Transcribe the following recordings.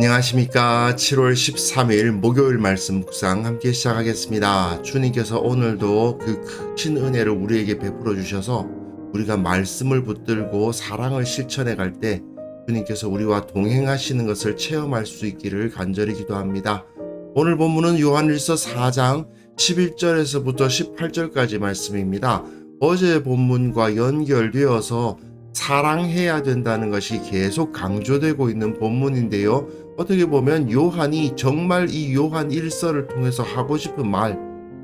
안녕하십니까. 7월 13일 목요일 말씀 묵상 함께 시작하겠습니다. 주님께서 오늘도 그 크신 은혜를 우리에게 베풀어 주셔서 우리가 말씀을 붙들고 사랑을 실천해 갈 때 주님께서 우리와 동행하시는 것을 체험할 수 있기를 간절히 기도합니다. 오늘 본문은 요한일서 4장 11절에서부터 18절까지 말씀입니다. 어제 본문과 연결되어서 사랑해야 된다는 것이 계속 강조되고 있는 본문인데요. 어떻게 보면 요한이 정말 이 요한 일서를 통해서 하고 싶은 말,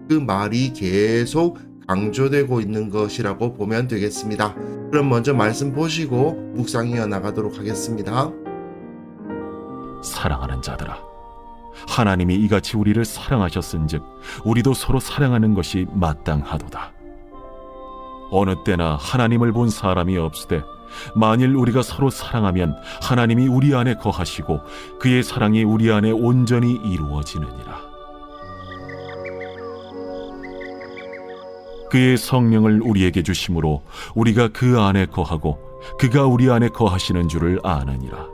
그 말이 계속 강조되고 있는 것이라고 보면 되겠습니다. 그럼 먼저 말씀 보시고 묵상 이어나가도록 하겠습니다. 사랑하는 자들아, 하나님이 이같이 우리를 사랑하셨은즉 우리도 서로 사랑하는 것이 마땅하도다. 어느 때나 하나님을 본 사람이 없으되 만일 우리가 서로 사랑하면 하나님이 우리 안에 거하시고 그의 사랑이 우리 안에 온전히 이루어지느니라. 그의 성령을 우리에게 주심으로 우리가 그 안에 거하고 그가 우리 안에 거하시는 줄을 아느니라.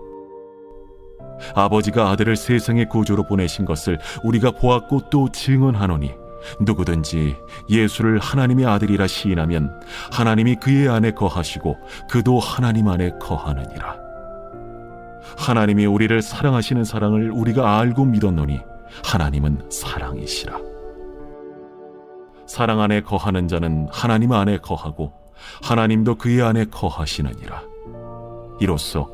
아버지가 아들을 세상의 구주로 보내신 것을 우리가 보았고 또 증언하노니 누구든지 예수를 하나님의 아들이라 시인하면 하나님이 그의 안에 거하시고 그도 하나님 안에 거하느니라. 하나님이 우리를 사랑하시는 사랑을 우리가 알고 믿었노니 하나님은 사랑이시라. 사랑 안에 거하는 자는 하나님 안에 거하고 하나님도 그의 안에 거하시느니라. 이로써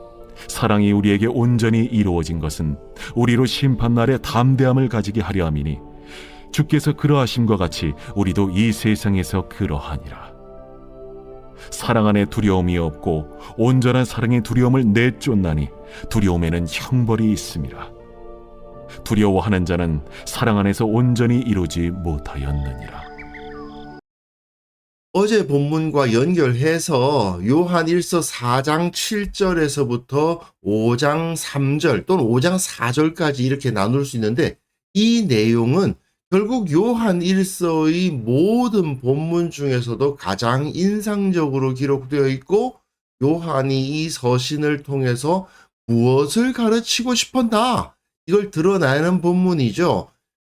사랑이 우리에게 온전히 이루어진 것은 우리로 심판날에 담대함을 가지게 하려 함이니 주께서 그러하심과 같이 우리도 이 세상에서 그러하니라. 사랑 안에 두려움이 없고 온전한 사랑의 두려움을 내쫓나니 두려움에는 형벌이 있음이라. 두려워하는 자는 사랑 안에서 온전히 이루지 못하였느니라. 어제 본문과 연결해서 요한일서 4장 7절에서부터 5장 3절 또는 5장 4절까지 이렇게 나눌 수 있는데, 이 내용은 결국 요한일서의 모든 본문 중에서도 가장 인상적으로 기록되어 있고, 요한이 이 서신을 통해서 무엇을 가르치고 싶었나, 이걸 드러내는 본문이죠.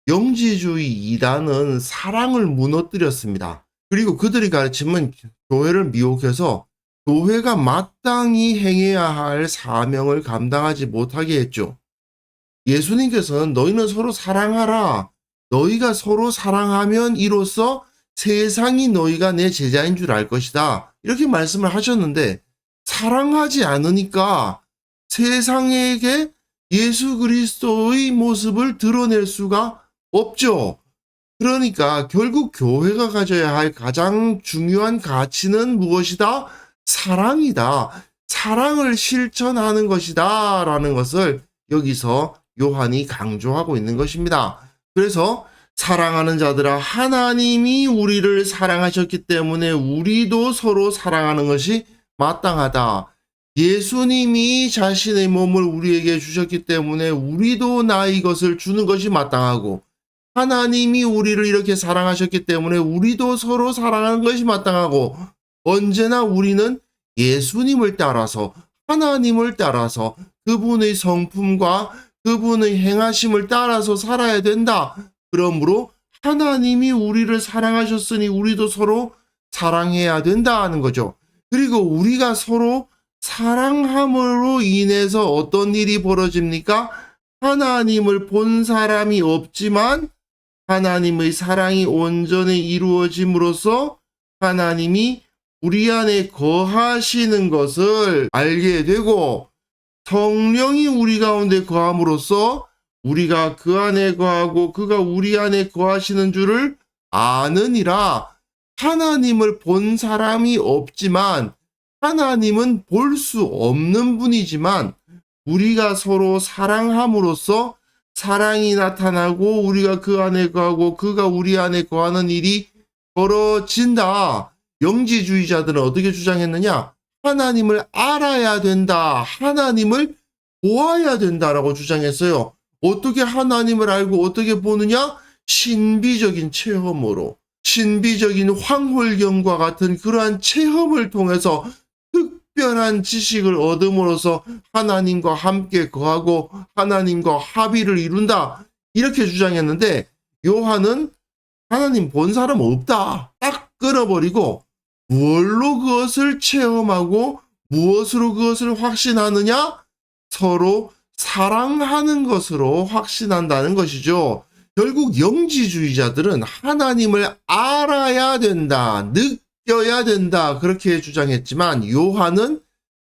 영지주의 이단은 사랑을 무너뜨렸습니다. 그리고 그들이 가르침은 교회를 미혹해서 교회가 마땅히 행해야 할 사명을 감당하지 못하게 했죠. 예수님께서는 너희는 서로 사랑하라. 너희가 서로 사랑하면 이로써 세상이 너희가 내 제자인 줄 알 것이다. 이렇게 말씀을 하셨는데, 사랑하지 않으니까 세상에게 예수 그리스도의 모습을 드러낼 수가 없죠. 그러니까 결국 교회가 가져야 할 가장 중요한 가치는 무엇이다? 사랑이다. 사랑을 실천하는 것이다. 라는 것을 여기서 요한이 강조하고 있는 것입니다. 그래서 사랑하는 자들아, 하나님이 우리를 사랑하셨기 때문에 우리도 서로 사랑하는 것이 마땅하다. 예수님이 자신의 몸을 우리에게 주셨기 때문에 우리도 나 이것을 주는 것이 마땅하고, 하나님이 우리를 이렇게 사랑하셨기 때문에 우리도 서로 사랑하는 것이 마땅하고, 언제나 우리는 예수님을 따라서, 하나님을 따라서, 그분의 성품과 그분의 행하심을 따라서 살아야 된다. 그러므로 하나님이 우리를 사랑하셨으니 우리도 서로 사랑해야 된다 하는 거죠. 그리고 우리가 서로 사랑함으로 인해서 어떤 일이 벌어집니까? 하나님을 본 사람이 없지만 하나님의 사랑이 온전히 이루어짐으로써 하나님이 우리 안에 거하시는 것을 알게 되고, 성령이 우리 가운데 거함으로써 우리가 그 안에 거하고 그가 우리 안에 거하시는 줄을 아느니라. 하나님을 본 사람이 없지만, 하나님은 볼 수 없는 분이지만, 우리가 서로 사랑함으로써 사랑이 나타나고 우리가 그 안에 거하고 그가 우리 안에 거하는 일이 벌어진다. 영지주의자들은 어떻게 주장했느냐? 하나님을 알아야 된다. 하나님을 보아야 된다라고 주장했어요. 어떻게 하나님을 알고 어떻게 보느냐? 신비적인 체험으로, 신비적인 황홀경과 같은 그러한 체험을 통해서 특별한 지식을 얻음으로써 하나님과 함께 거하고 하나님과 합의를 이룬다. 이렇게 주장했는데 요한은 하나님 본 사람 없다. 딱 끊어버리고 무엇로 그것을 체험하고 무엇으로 그것을 확신하느냐? 서로 사랑하는 것으로 확신한다는 것이죠. 결국 영지주의자들은 하나님을 알아야 된다, 느껴야 된다 그렇게 주장했지만 요한은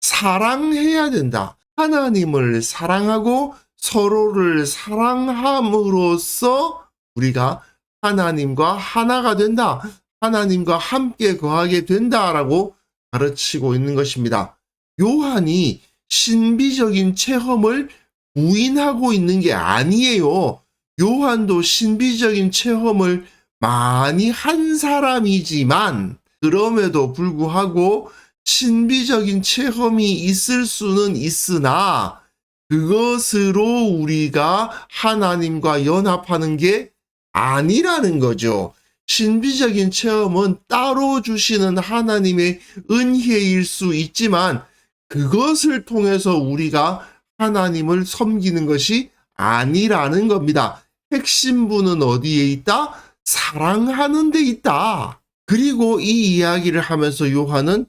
사랑해야 된다. 하나님을 사랑하고 서로를 사랑함으로써 우리가 하나님과 하나가 된다. 하나님과 함께 거하게 된다라고 가르치고 있는 것입니다. 요한이 신비적인 체험을 부인하고 있는 게 아니에요. 요한도 신비적인 체험을 많이 한 사람이지만 그럼에도 불구하고 신비적인 체험이 있을 수는 있으나 그것으로 우리가 하나님과 연합하는 게 아니라는 거죠. 신비적인 체험은 따로 주시는 하나님의 은혜일 수 있지만 그것을 통해서 우리가 하나님을 섬기는 것이 아니라는 겁니다. 핵심부는 어디에 있다? 사랑하는 데 있다. 그리고 이 이야기를 하면서 요한은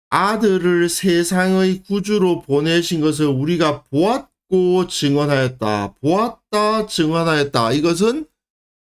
아들을 세상의 구주로 보내신 것을 우리가 보았고 증언하였다. 보았다, 증언하였다. 이것은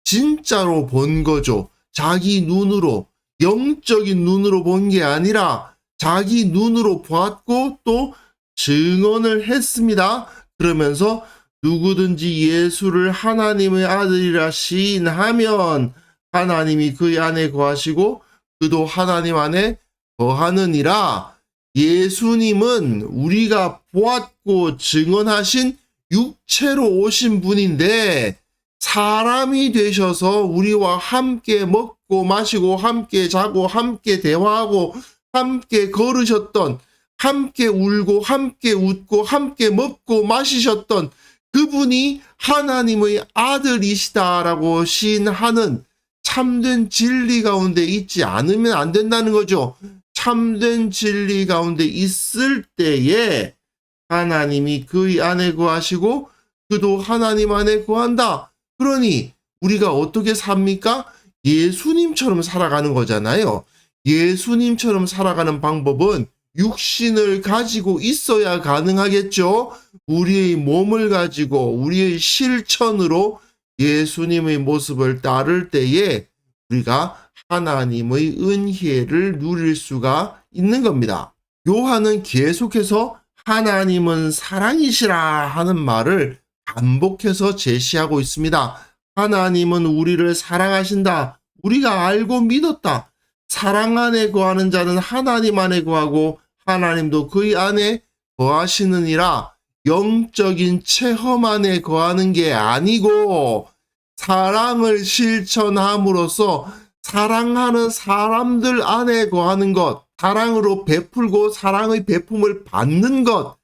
진짜로 본 거죠. 자기 눈으로, 영적인 눈으로 본 게 아니라 자기 눈으로 보았고 또 증언을 했습니다. 그러면서 누구든지 예수를 하나님의 아들이라 시인하면 하나님이 그 안에 거하시고 그도 하나님 안에 거하느니라. 예수님은 우리가 보았고 증언하신 육체로 오신 분인데 사람이 되셔서 우리와 함께 먹고 마시고 함께 자고 함께 대화하고 함께 걸으셨던, 함께 울고 함께 웃고 함께 먹고 마시셨던 그분이 하나님의 아들이시다라고 시인하는 참된 진리 가운데 있지 않으면 안 된다는 거죠. 참된 진리 가운데 있을 때에 하나님이 그의 안에 거하시고 그도 하나님 안에 거한다. 그러니 우리가 어떻게 삽니까? 예수님처럼 살아가는 거잖아요. 예수님처럼 살아가는 방법은 육신을 가지고 있어야 가능하겠죠. 우리의 몸을 가지고 우리의 실천으로 예수님의 모습을 따를 때에 우리가 하나님의 은혜를 누릴 수가 있는 겁니다. 요한은 계속해서 하나님은 사랑이시라 하는 말을 반복해서 제시하고 있습니다. 하나님은 우리를 사랑하신다. 우리가 알고 믿었다. 사랑 안에 거하는 자는 하나님 안에 거하고 하나님도 그의 안에 거하시느니라. 영적인 체험 안에 거하는 게 아니고 사랑을 실천함으로써 사랑하는 사람들 안에 거하는 것, 사랑으로 베풀고 사랑의 베품을 받는 것,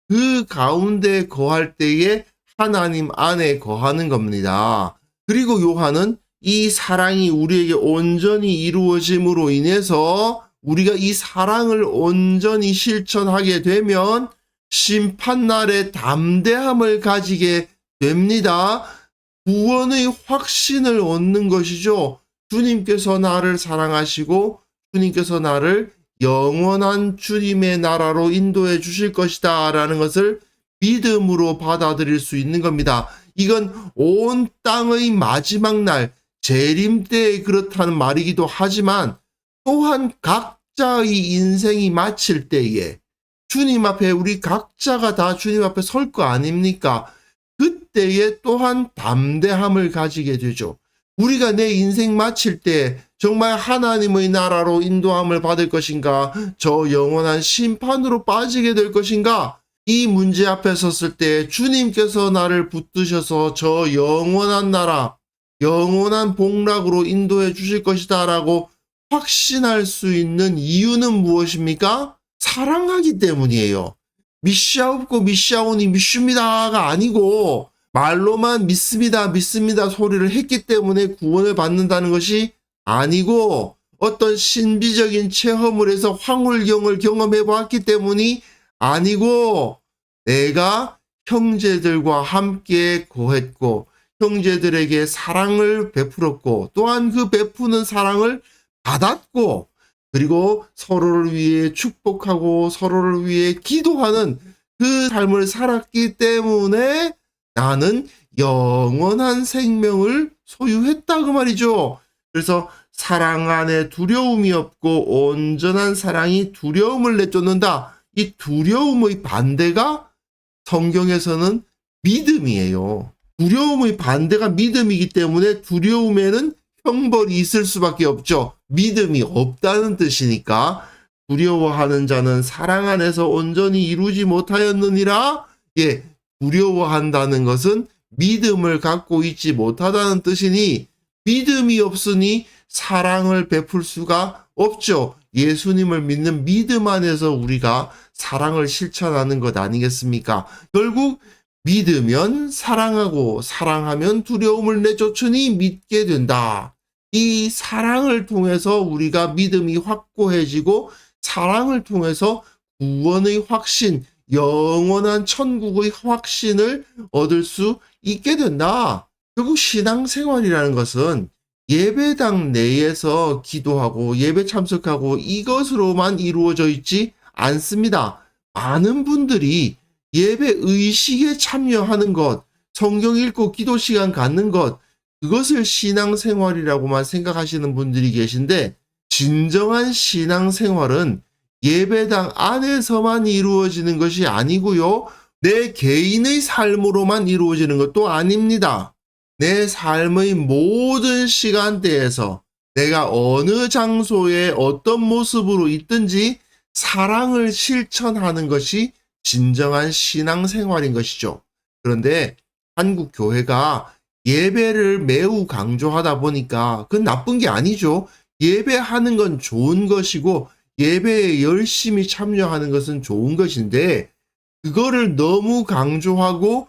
그 가운데 거할 때에 하나님 안에 거하는 겁니다. 그리고 요한은 이 사랑이 우리에게 온전히 이루어짐으로 인해서 우리가 이 사랑을 온전히 실천하게 되면 심판날에 담대함을 가지게 됩니다. 구원의 확신을 얻는 것이죠. 주님께서 나를 사랑하시고 주님께서 나를 영원한 주님의 나라로 인도해 주실 것이다 라는 것을 믿음으로 받아들일 수 있는 겁니다. 이건 온 땅의 마지막 날 재림 때에 그렇다는 말이기도 하지만 또한 각자의 인생이 마칠 때에 주님 앞에 우리 각자가 다 주님 앞에 설 거 아닙니까? 그때에 또한 담대함을 가지게 되죠. 우리가 내 인생 마칠 때 정말 하나님의 나라로 인도함을 받을 것인가? 저 영원한 심판으로 빠지게 될 것인가? 이 문제 앞에 섰을 때 주님께서 나를 붙드셔서 저 영원한 나라, 영원한 복락으로 인도해 주실 것이다 라고 확신할 수 있는 이유는 무엇입니까? 사랑하기 때문이에요. 미샤옵고 미샤오니 미슈미다가 아니고 말로만 믿습니다, 믿습니다 소리를 했기 때문에 구원을 받는다는 것이 아니고 어떤 신비적인 체험을 해서 황홀경을 경험해 보았기 때문이 아니고 내가 형제들과 함께 거했고 형제들에게 사랑을 베풀었고 또한 그 베푸는 사랑을 받았고 그리고 서로를 위해 축복하고 서로를 위해 기도하는 그 삶을 살았기 때문에 나는 영원한 생명을 소유했다 그 말이죠. 그래서 사랑 안에 두려움이 없고 온전한 사랑이 두려움을 내쫓는다. 이 두려움의 반대가 성경에서는 믿음이에요. 두려움의 반대가 믿음이기 때문에 두려움에는 형벌이 있을 수밖에 없죠. 믿음이 없다는 뜻이니까 두려워하는 자는 사랑 안에서 온전히 이루지 못하였느니라. 예, 두려워한다는 것은 믿음을 갖고 있지 못하다는 뜻이니 믿음이 없으니 사랑을 베풀 수가 없죠. 예수님을 믿는 믿음 안에서 우리가 사랑을 실천하는 것 아니겠습니까? 결국 믿으면 사랑하고 사랑하면 두려움을 내쫓으니 믿게 된다. 이 사랑을 통해서 우리가 믿음이 확고해지고 사랑을 통해서 구원의 확신, 영원한 천국의 확신을 얻을 수 있게 된다. 결국 신앙생활이라는 것은 예배당 내에서 기도하고 예배 참석하고 이것으로만 이루어져 있지 않습니다. 많은 분들이 예배 의식에 참여하는 것, 성경 읽고 기도 시간 갖는 것, 그것을 신앙생활이라고만 생각하시는 분들이 계신데 진정한 신앙생활은 예배당 안에서만 이루어지는 것이 아니고요. 내 개인의 삶으로만 이루어지는 것도 아닙니다. 내 삶의 모든 시간대에서 내가 어느 장소에 어떤 모습으로 있든지 사랑을 실천하는 것이 진정한 신앙생활인 것이죠. 그런데 한국 교회가 예배를 매우 강조하다 보니까 그건 나쁜 게 아니죠. 예배하는 건 좋은 것이고 예배에 열심히 참여하는 것은 좋은 것인데 그거를 너무 강조하고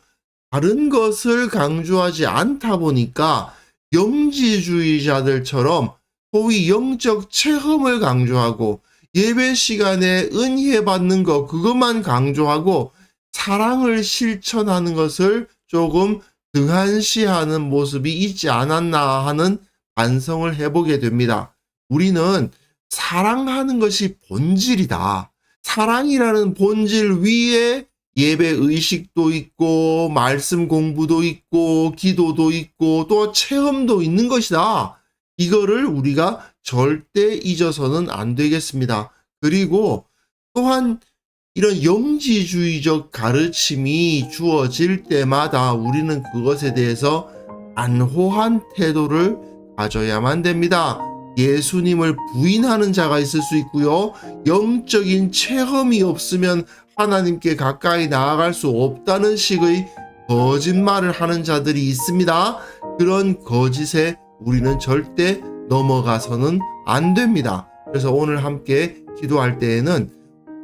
다른 것을 강조하지 않다 보니까 영지주의자들처럼 소위 영적 체험을 강조하고 예배 시간에 은혜 받는 것 그것만 강조하고 사랑을 실천하는 것을 조금 등한시하는 모습이 있지 않았나 하는 반성을 해보게 됩니다. 우리는 사랑하는 것이 본질이다. 사랑이라는 본질 위에 예배 의식도 있고 말씀 공부도 있고 기도도 있고 또 체험도 있는 것이다. 이거를 우리가 절대 잊어서는 안 되겠습니다. 그리고 또한 이런 영지주의적 가르침이 주어질 때마다 우리는 그것에 대해서 안호한 태도를 가져야만 됩니다. 예수님을 부인하는 자가 있을 수 있고요. 영적인 체험이 없으면 하나님께 가까이 나아갈 수 없다는 식의 거짓말을 하는 자들이 있습니다. 그런 거짓에 우리는 절대 넘어가서는 안 됩니다. 그래서 오늘 함께 기도할 때에는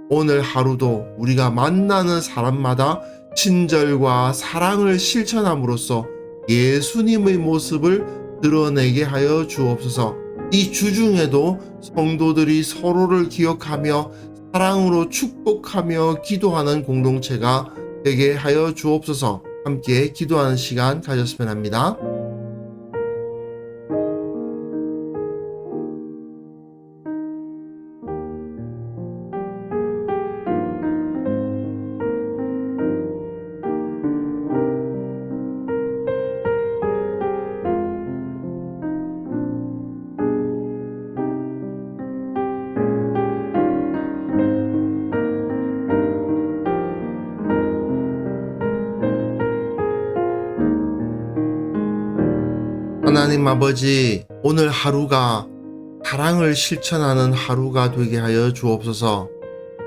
오늘 하루도 우리가 만나는 사람마다 친절과 사랑을 실천함으로써 예수님의 모습을 드러내게 하여 주옵소서. 이 주중에도 성도들이 서로를 기억하며 사랑으로 축복하며 기도하는 공동체가 되게 하여 주옵소서. 함께 기도하는 시간 가졌으면 합니다. 하나님 아버지, 오늘 하루가 사랑을 실천하는 하루가 되게 하여 주옵소서.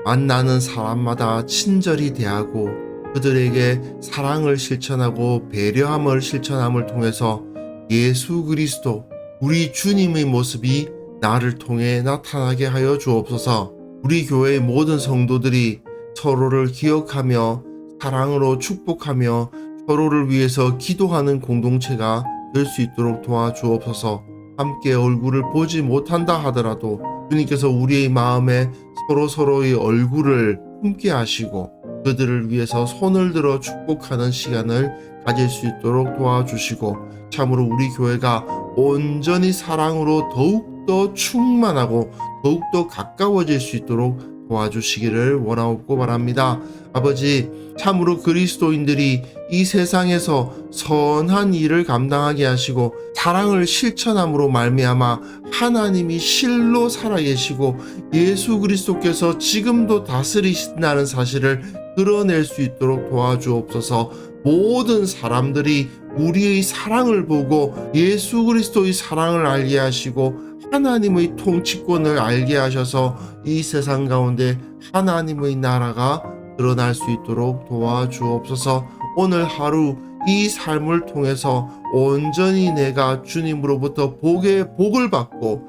만나는 사람마다 친절히 대하고 그들에게 사랑을 실천하고 배려함을 실천함을 통해서 예수 그리스도 우리 주님의 모습이 나를 통해 나타나게 하여 주옵소서. 우리 교회의 모든 성도들이 서로를 기억하며 사랑으로 축복하며 서로를 위해서 기도하는 공동체가 될 수 있도록 도와주옵소서. 함께 얼굴을 보지 못한다 하더라도 주님께서 우리의 마음에 서로의 얼굴을 품게 하시고 그들을 위해서 손을 들어 축복하는 시간을 가질 수 있도록 도와주시고, 참으로 우리 교회가 온전히 사랑으로 더욱더 충만하고 더욱더 가까워질 수 있도록 도와주시기를 원하옵고 바랍니다. 아버지, 참으로 그리스도인들이 이 세상에서 선한 일을 감당하게 하시고 사랑을 실천함으로 말미암아 하나님이 실로 살아계시고 예수 그리스도께서 지금도 다스리신다는 사실을 드러낼 수 있도록 도와주옵소서. 모든 사람들이 우리의 사랑을 보고 예수 그리스도의 사랑을 알게 하시고 하나님의 통치권을 알게 하셔서 이 세상 가운데 하나님의 나라가 드러날 수 있도록 도와주옵소서. 오늘 하루 이 삶을 통해서 온전히 내가 주님으로부터 복을 받고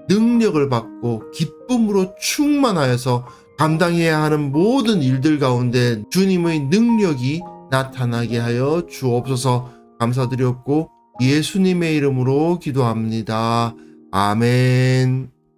능력을 받고 기쁨으로 충만하여서 감당해야 하는 모든 일들 가운데 주님의 능력이 나타나게 하여 주옵소서. 감사드렸고 예수님의 이름으로 기도합니다. 아멘.